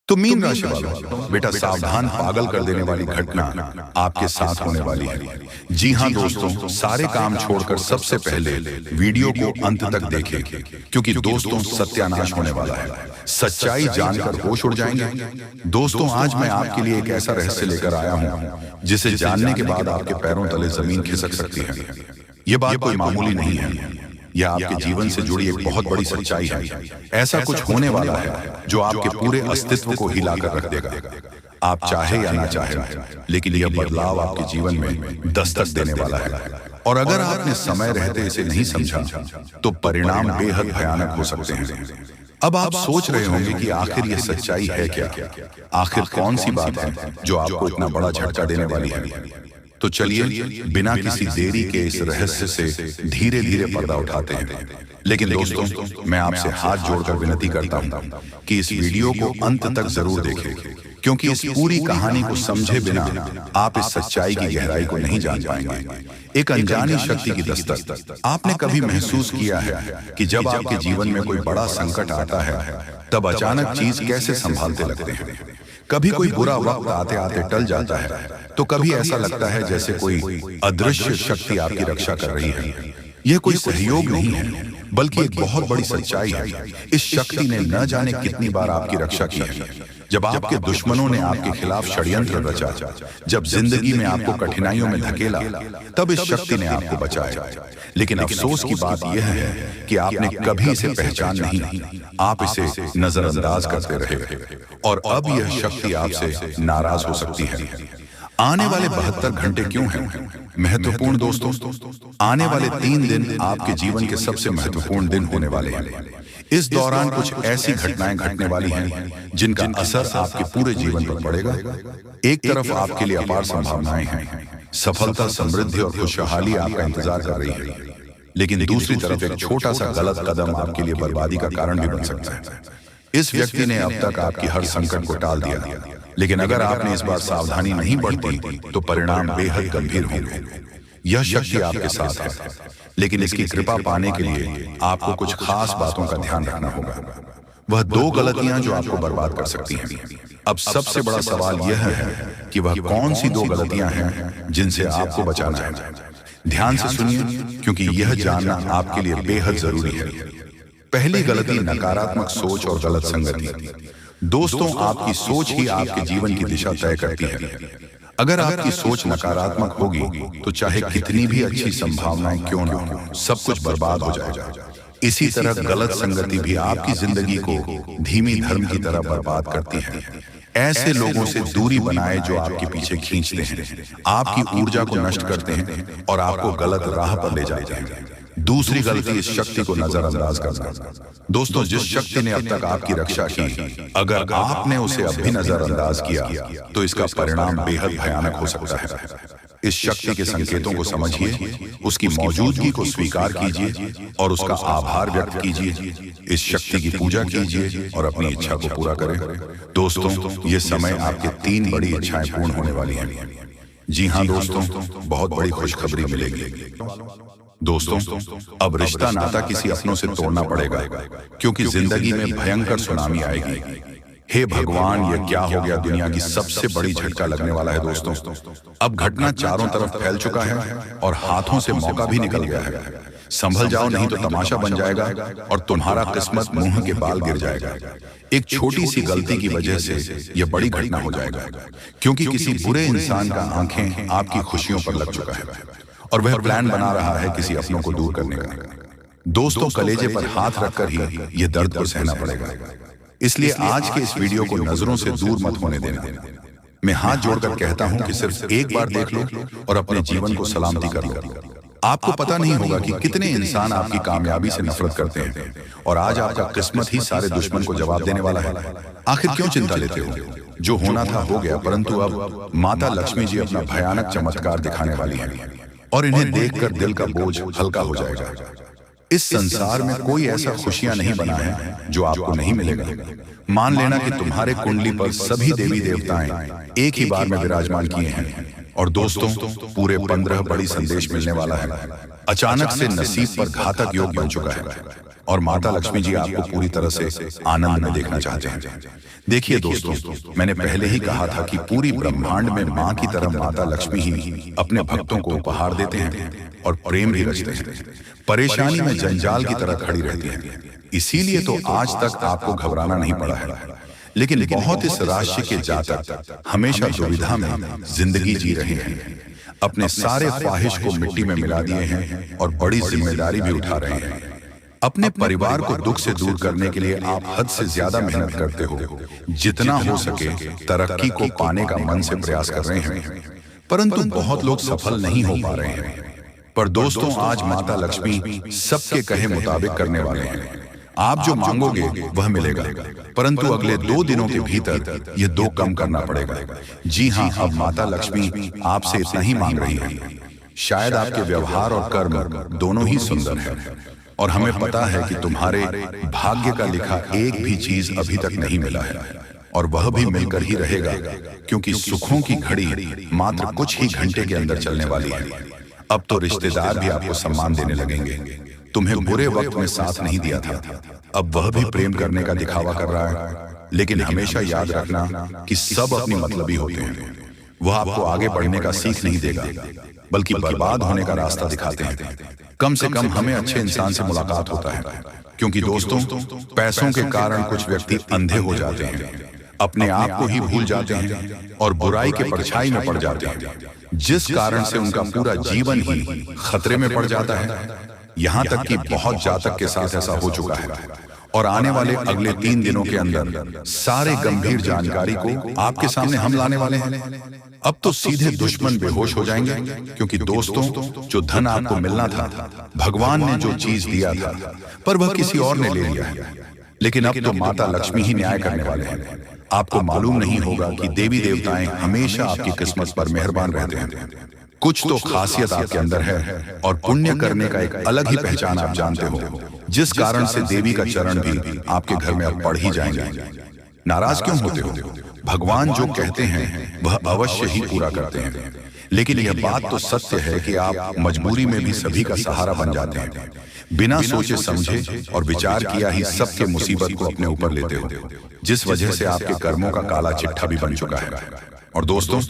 तो मीन राशि वालों, बेटा सावधान, पागल कर देने वाली घटना आपके साथ होने वाली है। जी हाँ दोस्तों, सारे काम छोड़कर सबसे पहले वीडियो को अंत तक देखें, क्योंकि दोस्तों सत्यानाश होने वाला है। सच्चाई जानकर होश उड़ जाएंगे। दोस्तों, आज मैं आपके लिए एक ऐसा रहस्य लेकर आया हूँ जिसे जानने के बाद आपके पैरों तले जमीन खिसक सकती है। ये बात कोई मामूली नहीं है, यह आपके जीवन से जुड़ी एक बहुत बड़ी सच्चाई है। ऐसा कुछ होने वाला है जो आपके पूरे अस्तित्व को हिलाकर रख देगा। आप चाहे या ना चाहे, लेकिन यह बदलाव आपके जीवन में दस्तक देने वाला है। और अगर आपने समय रहते इसे नहीं समझा तो परिणाम बेहद भयानक हो सकते हैं। अब आप सोच रहे होंगे कि आखिर यह सच्चाई है क्या? आखिर कौन सी बात है जो आपको इतना बड़ा झटका देने वाली है? तो चलिए बिना किसी देरी के इस रहस्य से धीरे धीरे पर्दा उठाते हैं। लेकिन दोस्तों, मैं आपसे हाथ जोड़कर विनती करता हूं कि इस वीडियो को अंत तक जरूर देखें, क्योंकि इस पूरी कहानी को समझे बिना आप इस सच्चाई की गहराई को नहीं जान पाएंगे। एक अनजानी शक्ति की दस्तक। आपने कभी महसूस किया है कि जब आपके जीवन में कोई बड़ा संकट आता है तब अचानक चीज कैसे संभालते लगते हैं? कभी कोई बुरा वक्त आते आते टल जाता है, तो कभी ऐसा लगता है जैसे कोई अदृश्य शक्ति आपकी रक्षा कर रही है। यह कोई सहयोग नहीं है, बल्कि एक बहुत बड़ी सच्चाई है। इस शक्ति ने न जाने कितनी बार आपकी रक्षा की है। जब आपके दुश्मनों ने आपके खिलाफ षड्यंत्र रचा, जब जिंदगी में आपको कठिनाइयों में धकेला, तब इस शक्ति ने आपको बचाया। लेकिन अफसोस की बात यह है कि आपने कभी इसे पहचान नहीं, आप इसे नजरअंदाज करते रहे। और अब यह शक्ति आपसे नाराज हो सकती है। आने वाले 72 घंटे क्यों हैं महत्वपूर्ण दोस्तों? आने वाले 3 दिन आपके जीवन के सबसे महत्वपूर्ण दिन होने वाले हैं। इस दौरान कुछ ऐसी घटनाएं घटने वाली हैं जिनका असर आपके पूरे जीवन पर पड़ेगा। एक तरफ आपके लिए अपार संभावनाएं हैं, सफलता, समृद्धि और खुशहाली आपका इंतजार कर रही है। लेकिन दूसरी तरफ एक छोटा सा गलत कदम आपके लिए बर्बादी का कारण भी बन सकता है। इस व्यक्ति ने अब तक आपकी हर संकट को टाल दिया, लेकिन अगर आपने इस बार सावधानी नहीं बरती तो परिणाम बेहद गंभीर होंगे। यह शक्ति आपके साथ है, लेकिन इसकी कृपा पाने के लिए आपको कुछ खास बातों का ध्यान रखना होगा। वह 2 गलतियां जो आपको बर्बाद कर सकती हैं। अब सबसे बड़ा सवाल यह है कि वह कौन सी 2 गलतियां हैं जिनसे आपको बचाना है। ध्यान से सुनिए, क्योंकि यह जानना आपके लिए बेहद जरूरी है। पहली गलती, नकारात्मक सोच और गलत संगति। दोस्तों, आपकी सोच ही आपके जीवन की दिशा तय करती है। अगर आपकी सोच नकारात्मक होगी तो चाहे कितनी भी अच्छी संभावनाएं क्यों न हो, सब कुछ बर्बाद हो जाएगा। इसी तरह गलत संगति भी आपकी जिंदगी को धीमी धर्म की तरह बर्बाद करती है। ऐसे लोगों से दूरी बनाए जो आपके पीछे खींचते हैं, आपकी ऊर्जा को नष्ट करते हैं और आपको गलत राह पर ले जाते हैं। दूसरी गलती, इस शक्ति को नजरअंदाज करना। दोस्तों, जिस शक्ति ने अब तक आपकी रक्षा की, अगर आपने उसे अब भी नजरअंदाज किया तो इसका परिणाम बेहद भयानक हो सकता है। इस शक्ति के संकेतों को समझिए, उसकी मौजूदगी को स्वीकार कीजिए और उसका आभार व्यक्त कीजिए। इस शक्ति की पूजा कीजिए और अपनी इच्छा को पूरा करें। दोस्तों, ये समय आपके 3 बड़ी इच्छाएं पूर्ण होने वाली हैं। जी हाँ दोस्तों, बहुत बड़ी खुशखबरी मिलेगी। दोस्तों, अब रिश्ता नाता किसी अपनों से तोड़ना पड़ेगा, क्योंकि जिंदगी में भयंकर सुनामी आएगी। हे भगवान, ये क्या हो गया? दुनिया की सबसे बड़ी झटका लगने वाला है दोस्तों। अब घटना चारों तरफ फैल चुका है और हाथों से मौका भी निकल गया है। संभल जाओ, नहीं तो तमाशा बन जाएगा और तुम्हारा किस्मत मुंह के बाल गिर जाएगा। एक छोटी सी गलती की वजह से यह बड़ी घटना हो जाएगा, क्योंकि किसी बुरे इंसान का आंखें आपकी खुशियों पर लग चुका है और वह प्लान बना रहा है किसी अपनों को दूर करने का। दोस्तों, कलेजे पर हाथ रखकर ही यह दर्द को सहना पड़ेगा। इसलिए आज के इस वीडियो को नजरों से दूर मत होने देना। मैं हाथ जोड़कर कहता हूं कि सिर्फ एक बार देख लो और अपने जीवन को सलामती कर लो। आपको पता नहीं होगा कि कितने इंसान आपकी कामयाबी से नफरत करते हैं और आज आपका किस्मत ही सारे दुश्मन को जवाब देने वाला है। आखिर क्यों चिंता लेते हो? जो होना था हो गया, परंतु अब माता लक्ष्मी जी अपना भयानक चमत्कार दिखाने वाली है और इन्हें देखकर दिल का बोझ हल्का हो जाएगा। इस संसार में कोई ऐसा खुशियां नहीं बना है जो आपको नहीं मिलेगा। मान लेना कि तुम्हारे कुंडली पर सभी देवी देवताएं एक ही बार में विराजमान किए हैं। और दोस्तों, पूरे 15 बड़ी संदेश मिलने वाला है। अचानक से नसीब पर घातक योग बन चुका है। और माता लक्ष्मी जी आपको पूरी तरह से आनंद में देखना चाहते हैं। देखिए दोस्तों, मैंने पहले ही कहा था कि पूरी ब्रह्मांड में माँ की तरह माता लक्ष्मी ही अपने भक्तों को उपहार देते हैं और प्रेम भी रचते हैं। परेशानी में जंजाल की तरह खड़ी रहती हैं। इसीलिए तो आज तक आपको घबराना नहीं पड़ा है। लेकिन बहुत इस राशि के जातक हमेशा दुविधा में जिंदगी जी रहे हैं, अपने सारे ख्वाहिश को मिट्टी में मिला दिए हैं और बड़ी जिम्मेदारी भी उठा रहे हैं। अपने परिवार को दुख से दूर करने के लिए आप हद से ज्यादा मेहनत करते हो, जितना हो सके तरक्की को पाने का मन से प्रयास कर रहे हैं, परंतु बहुत लोग सफल नहीं हो पा रहे हैं। पर दोस्तों, आज माता लक्ष्मी सबके कहे मुताबिक करने वाले हैं। आप जो मांगोगे वह मिलेगा, परंतु अगले 2 दिनों के भीतर यह 2 कम करना पड़ेगा। जी हाँ, अब माता लक्ष्मी आपसे इतना ही मांग रही है। शायद आपके व्यवहार और कर्म दोनों ही सुंदर हैं, और हमें पता है कि तुम्हारे भाग्य का लिखा एक भी चीज अभी तक नहीं मिला है, और वह भी मिलकर ही रहेगा, क्योंकि सुखों की घड़ी मात्र कुछ ही घंटे के अंदर चलने वाली है। अब तो रिश्तेदार भी आपको सम्मान देने लगेंगे। तुम्हें बुरे वक्त में साथ नहीं दिया था, अब वह भी प्रेम करने का दिखावा कर रहा है। लेकिन हमेशा याद रखना कि सब अपनी मतलबी होते हैं। वह आपको आगे बढ़ने का सीख नहीं देगा, बल्कि बर्बाद होने का रास्ता दिखाते हैं। कम से कम हमें अच्छे इंसान से मुलाकात होता है, क्योंकि दोस्तों, पैसों के कारण कुछ व्यक्ति अंधे हो जाते हैं, अपने आप को ही भूल जाते हैं और बुराई के परछाई में पड़ जाते हैं, जिस कारण से उनका पूरा जीवन ही खतरे में पड़ जाता है। यहाँ तक कि बहुत जातक के साथ ऐसा हो चुका है, और आने वाले अगले 3 दिनों के अंदर सारे गंभीर जानकारी को आपके सामने हम लाने वाले हैं। अब तो सीधे दुश्मन बेहोश हो जाएंगे, क्योंकि दोस्तों, जो धन आपको मिलना था, भगवान ने जो चीज दिया था, पर वह किसी और ने ले लिया है। लेकिन अब तो माता लक्ष्मी ही न्याय करने वाले हैं। आपको मालूम नहीं होगा कि देवी देवताएं हमेशा आपकी किस्मत पर मेहरबान रहते हैं। कुछ तो खासियत आपके अंदर है, और पुण्य करने का एक अलग ही पहचान आप जानते हो, जिस कारण से देवी का चरण भी आपके घर में अब पड़ ही जाएंगे। नाराज क्यों होते हो? भगवान जो कहते हैं वह अवश्य ही पूरा करते हैं। लेकिन यह बात तो सत्य है कि आप मजबूरी में भी सभी का सहारा बन जाते हैं। बिना सोचे समझे और विचार किया ही सबके मुसीबत को अपने ऊपर लेते हो, जिस वजह से आपके कर्मों का काला चिट्ठा भी बन चुका है। और दोस्तों,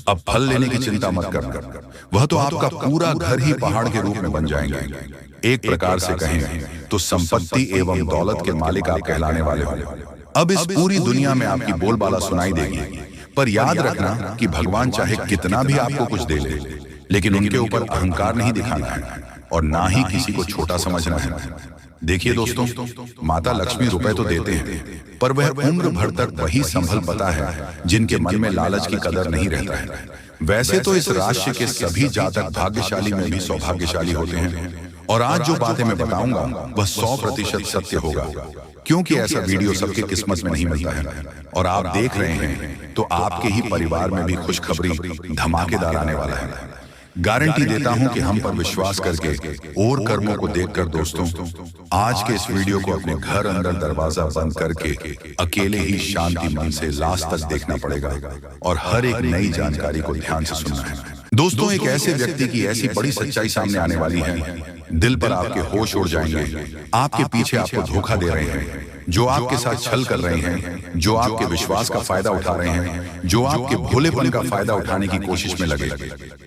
अब फल लेने की चिंता मत करना, वह तो आपका पूरा घर ही पहाड़ के रूप में बन जाएंगे। एक प्रकार से कहें तो संपत्ति एवं दौलत के मालिक आप कहलाने वाले हो। अब इस पूरी दुनिया में आपकी बोलबाला सुनाई देगी, पर याद रखना कि भगवान चाहे कितना भी आपको कुछ दे ले, लेकिन उनके ऊपर अहंकार नहीं दिखाना है, और ना ही किसी को छोटा समझना है। देखिए दोस्तों, माता लक्ष्मी रुपए तो देते हैं, पर वह उम्र भर तक वही संभल पता है जिनके मन में लालच की कदर नहीं रहता है। वैसे तो इस राशि के सभी जातक भाग्यशाली में भी सौभाग्यशाली होते हैं, और आज जो बातें मैं बताऊंगा वह 100% सत्य होगा, क्योंकि ऐसा वीडियो सबके किस्मत में नहीं मिलता है। और आप देख रहे हैं तो आपके ही परिवार में भी खुशखबरी धमाकेदार आने वाला है। गारंटी देता हूं कि हम पर विश्वास करके और कर्मों को देखकर दोस्तों, आज के इस वीडियो को अपने घर अंदर दरवाजा बंद करके अकेले ही शांति मन से लास्ट तक देखना पड़ेगा, और हर एक नई जानकारी को ध्यान से सुनना है। दोस्तों, एक ऐसे व्यक्ति की ऐसी बड़ी सच्चाई सामने आने वाली है, दिल पर आपके होश उड़ जाएंगे। आपके पीछे आपको धोखा दे रहे हैं, जो आपके साथ छल कर रहे हैं, जो आपके विश्वास का फायदा उठा रहे हैं, जो आपके भोलेपन का फायदा उठाने की कोशिश में लगे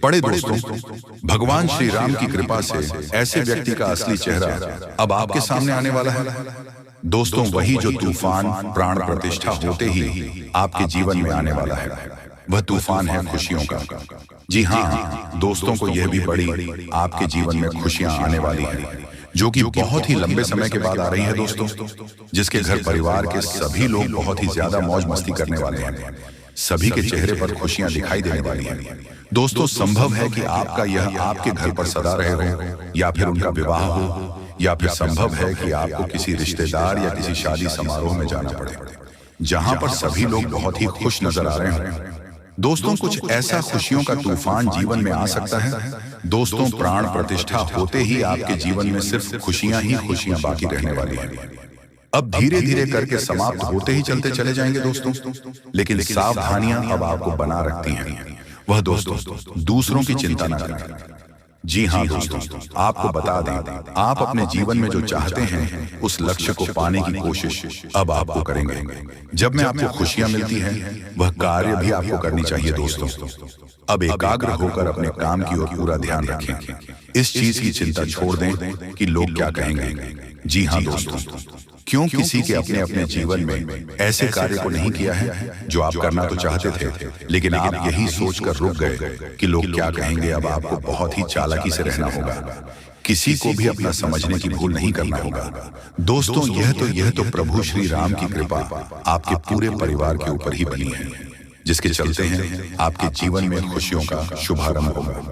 पड़े। दोस्तों, भगवान श्री राम की कृपा से ऐसे व्यक्ति का असली चेहरा अब आपके सामने आने वाला है। दोस्तों, वही जो तूफान प्राण प्रतिष्ठा होते ही आपके जीवन में आने वाला है, वह तूफान है खुशियों का। जी हाँ दोस्तों, को यह भी बड़ी आपके जीवन में खुशियां आने वाली हैं, जो कि बहुत ही लंबे समय के बाद आ रही है दोस्तों, जिसके घर परिवार के सभी लोग बहुत ही ज्यादा मौज मस्ती करने वाले हैं। सभी के चेहरे पर खुशियां दिखाई देने वाली हैं। दोस्तों, संभव है कि आपका यह आपके घर पर सदा रहे हो, या फिर उनका विवाह हो, या फिर संभव है कि आपको किसी रिश्तेदार या किसी शादी समारोह में जाना पड़े, जहां पर सभी लोग बहुत ही खुश नजर आ रहे हैं। दोस्तों, कुछ ऐसा खुशियों का तूफान जीवन में आ सकता है दोस्तों, प्राण प्रतिष्ठा होते ही आपके जीवन में सिर्फ खुशियां ही खुशियां बाकी रहने वाली हैं। अब धीरे धीरे करके समाप्त होते ही चलते चले जाएंगे दोस्तों, लेकिन सावधानियां अब आपको बना रखती हैं। वह दोस्तों, दूसरों की चिंता न करें। जी हाँ दोस्तों, आपको बता दें, आप अपने जीवन में जो चाहते हैं उस लक्ष्य को पाने की कोशिश अब आपको करेंगे। जब में आपको खुशियां मिलती हैं, वह कार्य भी आपको करनी चाहिए दोस्तों। अब एकाग्र होकर अपने काम की ओर पूरा ध्यान रखें। इस चीज की चिंता छोड़ दें कि लोग क्या कहेंगे। जी हाँ दोस्तों, क्यों किसी के अपने अपने जीवन में ऐसे कार्य को नहीं किया है जो आप करना तो चाहते थे, लेकिन आप यही सोचकर रुक गए कि लोग क्या कहेंगे। अब आपको बहुत ही चालाकी से रहना होगा, किसी को भी अपना समझने की भूल नहीं करना होगा। दोस्तों, यह तो प्रभु श्री राम की कृपा आपके पूरे परिवार के ऊपर ही बनी है, जिसके चलते हैं आपके जीवन में खुशियों का शुभारंभ होगा।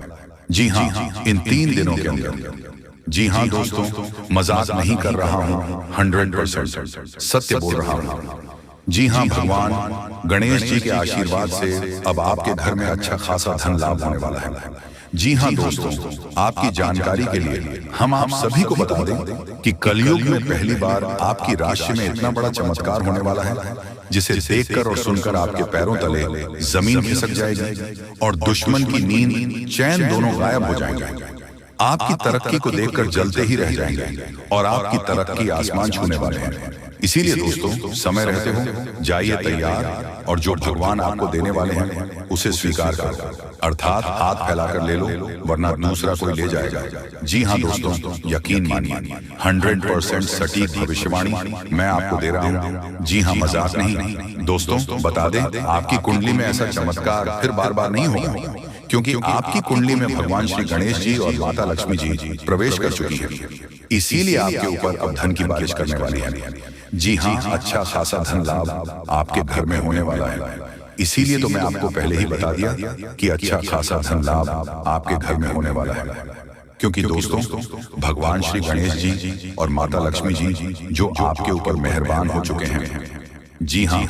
जी हाँ, इन 3 दिनों के अंदर। जी हाँ दोस्तों, मजाक नहीं कर रहा हूँ, 100% सत्य बोल रहा हूँ। जी हाँ, भगवान गणेश जी के आशीर्वाद से अब आपके घर में अच्छा खासा धन लाभ होने वाला है। जी हाँ दोस्तों, आपकी जानकारी के लिए हम आप सभी को बता दें कि कलयुग में पहली बार आपकी राशि में इतना बड़ा चमत्कार होने वाला है, जिसे देखकर और सुनकर आपके पैरों तले जमीन खिसक जाएगी और दुश्मन की नींद चैन दोनों गायब हो जाएंगे। आपकी तरक्की को देखकर जलते ही रह जाएंगे और आपकी तरक्की आसमान छूने वाले हैं। इसीलिए दोस्तों, समय रहते हो जाइए तैयार और जो भगवान आपको देने वाले हैं उसे स्वीकार करो, अर्थात हाथ फैलाकर ले लो, वरना दूसरा कोई ले जाएगा। जी हाँ दोस्तों, यकीन मानिए, 100% सटीक भविष्यवाणी मैं आपको दे रहा हूँ। जी हाँ, मजाक नहीं। दोस्तों, बता दें, आपकी कुंडली में ऐसा चमत्कार फिर बार बार नहीं होगा, क्योंकि आपकी कुंडली में भगवान श्री गणेश जी और माता लक्ष्मी जी प्रवेश कर चुकी हैं। इसीलिए आपके ऊपर अब धन की बारिश करने वाली है। जी हाँ, अच्छा खासा धन लाभ आपके घर में होने वाला है। इसीलिए तो मैं आपको पहले ही बता दिया कि अच्छा खासा धन लाभ आपके घर में होने वाला है, क्योंकि दोस्तों, भगवान श्री गणेश जी और माता लक्ष्मी जी जो आपके ऊपर मेहरबान हो चुके हैं। जी हाँ,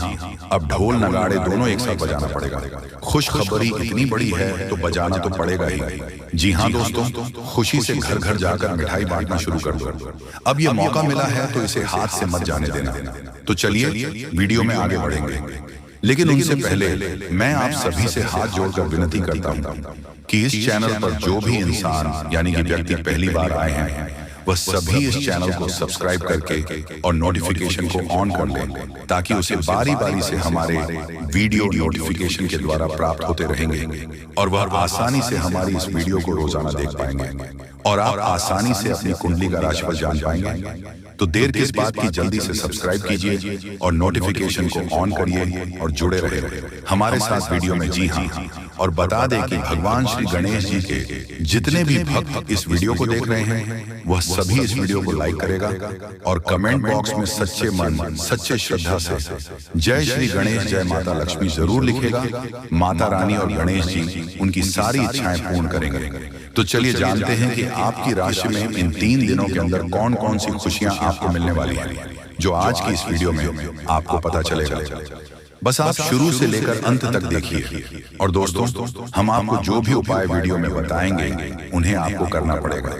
अब ढोल नगाड़े दोनों एक साथ बजाना पड़ेगा। खुशखबरी इतनी बड़ी है तो बजाना तो पड़ेगा ही। जी हाँ दोस्तों, खुशी से घर घर जाकर मिठाई बांटना शुरू कर दो। अब ये मौका मिला है तो इसे हाथ से मत जाने देना। तो चलिए वीडियो में आगे बढ़ेंगे, लेकिन उनसे पहले मैं आप सभी से हाथ जोड़कर विनती करता हूँ कि इस चैनल पर जो भी इंसान यानी कि व्यक्ति पहली बार आए हैं, वह सभी इस चैनल को सब्सक्राइब करके और नोटिफिकेशन को ऑन कर लें, ताकि उसे बारी बारी से हमारे वीडियो नोटिफिकेशन के द्वारा प्राप्त होते रहेंगे और वह आसानी से हमारी इस वीडियो को रोजाना देख पाएंगे और आप आसानी से अपनी कुंडली का राशिफल जान पाएंगे। तो देर किस बात की, जल्दी से सब्सक्राइब कीजिए और नोटिफिकेशन को ऑन करिए और जुड़े रहे हमारे साथ वीडियो में। जी हाँ, और बता दें कि भगवान श्री गणेश जी के जितने भी भक्त इस वीडियो को देख रहे हैं, वह सभी इस वीडियो को लाइक करेगा और कमेंट बॉक्स में सच्चे मन सच्चे श्रद्धा से जय श्री गणेश जय माता लक्ष्मी जरूर लिखेगा। माता रानी और गणेश जी उनकी सारी इच्छाएं पूर्ण करेंगे। तो चलिए जानते हैं कि आपकी राशि में इन 3 दिनों के अंदर कौन कौन सी खुशियां आपको मिलने वाली हैं, जो आज की इस वीडियो में आपको पता चलेगा। बस आप शुरू से लेकर अंत तक देखिए। और दोस्तों, हम आपको जो भी उपाय वीडियो में बताएंगे उन्हें आपको करना पड़ेगा।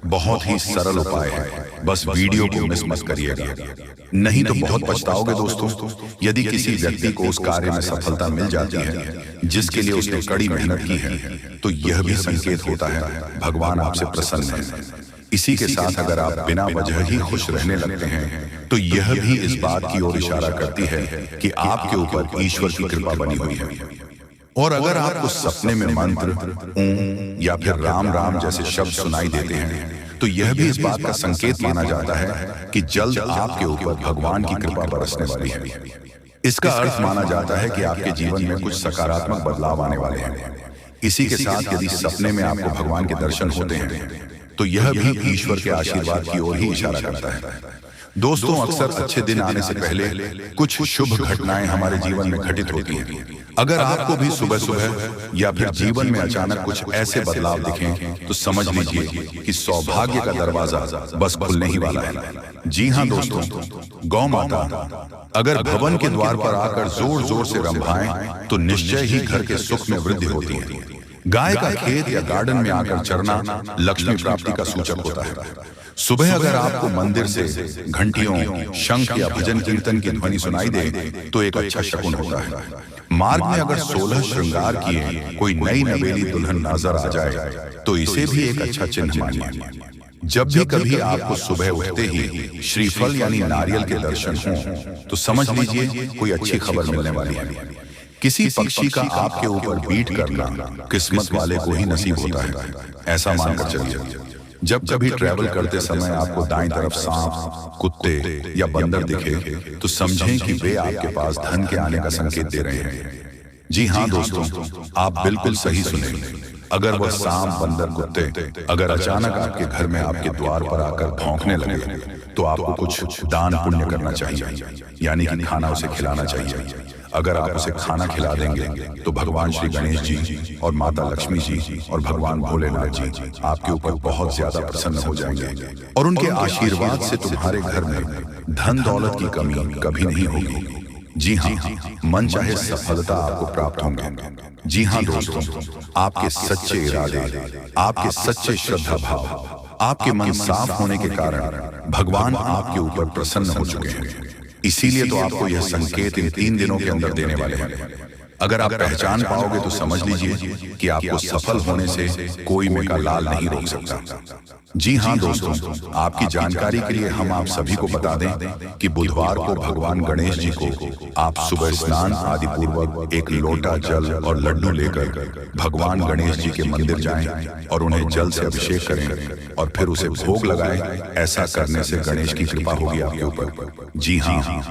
बहुत ही सरल उपाय है, बस वीडियो को मिस मत करिएगा, नहीं तो बहुत पछताओगे दोस्तों। यदि किसी व्यक्ति को उस कार्य में सफलता मिल जाती है जिसके लिए उसने कड़ी मेहनत की है, तो यह भी संकेत होता है भगवान आपसे प्रसन्न है। इसी के साथ अगर आप बिना वजह ही खुश रहने लगते हैं, तो यह भी इस बात की ओर इशारा करती है कि आपके ऊपर ईश्वर की कृपा बनी हुई है। और अगर आपको सपने में मंत्र, ओम या फिर राम राम जैसे शब्द सुनाई देते हैं, तो यह भी इस बात का संकेत माना जाता है कि जल्द आपके ऊपर भगवान की कृपा बरसने वाली है। इसका अर्थ माना जाता है कि आपके जीवन में कुछ सकारात्मक बदलाव आने वाले हैं। इसी के साथ यदि सपने में आपको भगवान के दर्शन होते हैं, तो यह भी ईश्वर के आशीर्वाद की ओर ही इशारा करता है। दोस्तों, अक्सर अच्छे दिन आने से पहले कुछ शुभ घटनाएं हमारे जीवन में घटित होती हैं। अगर आपको भी सुबह सुबह या फिर जीवन में अचानक कुछ ऐसे बदलाव दिखें, तो समझ लीजिए कि सौभाग्य का दरवाजा बस खुलने ही वाला है। जी हाँ दोस्तों, गौ माता अगर भवन के द्वार पर आकर जोर जोर से रंभाएं, तो निश्चय ही घर के सुख में वृद्धि होती है। गाय का खेत या गार्डन में आकर चरना लक्ष्मी प्राप्ति का सूचक होता है। सुबह अगर आपको मंदिर से घंटियों, शंख या भजन कीर्तन की ध्वनि सुनाई दे तो एक अच्छा शकुन होता है। मार्ग में अगर 16 श्रृंगार किए कोई नई नवेली दुल्हन नजर आ जाए तो इसे भी एक अच्छा चिन्ह मानिए। जब भी कभी आपको सुबह उठते ही श्रीफल यानी नारियल के दर्शन हों तो समझ लीजिए कोई अच्छी खबर मिलने वाली है। किसी पक्षी का आपके ऊपर बीट करना किस्मत वाले को ही नसीब होता है, ऐसा मानकर चलिए। जब कभी ट्रैवल करते समय आपको दाईं तरफ सांप, कुत्ते या बंदर दिखे तो समझें कि वे आपके पास धन के आने का संकेत दे रहे हैं। जी हाँ दोस्तों, आप बिल्कुल सही सुने। अगर वह सांप, बंदर, कुत्ते अगर अचानक आपके घर में आपके द्वार पर आकर भौंकने लगे तो आपको कुछ दान पुण्य करना चाहिए, यानी कि खाना उसे खिलाना चाहिए। अगर आप उसे खाना खिला देंगे तो भगवान श्री गणेश जी और माता लक्ष्मी जी और भगवान भोलेनाथ जी आपके ऊपर बहुत ज्यादा प्रसन्न हो जाएंगे और उनके आशीर्वाद से तुम्हारे घर में धन दौलत की कमी कभी नहीं होगी। जी हाँ, मन चाहे सफलता आपको प्राप्त होंगे। जी हाँ दोस्तों, आपके सच्चे इरादे, आपके सच्चे श्रद्धा भाव, आपके मन साफ होने के कारण भगवान आपके ऊपर प्रसन्न हो चुके हैं। इसीलिए तो आपको यह संकेत इन 3 दिनों के अंदर देने वाले हैं। अगर आप पहचान पाओगे तो समझ लीजिए कि आपको सफल होने से कोई मेका लाल नहीं रोक सकता। जी हाँ दोस्तों, आपकी जानकारी के लिए हम आप सभी को बता दें कि बुधवार को भगवान गणेश जी को आप सुबह स्नान आदि पूर्वक एक लोटा जल और लड्डू लेकर भगवान गणेश जी के मंदिर जाएं और उन्हें जल से अभिषेक करें और फिर उसे भोग लगाएं। ऐसा करने से गणेश की कृपा होगी आपके ऊपर। जी हाँ।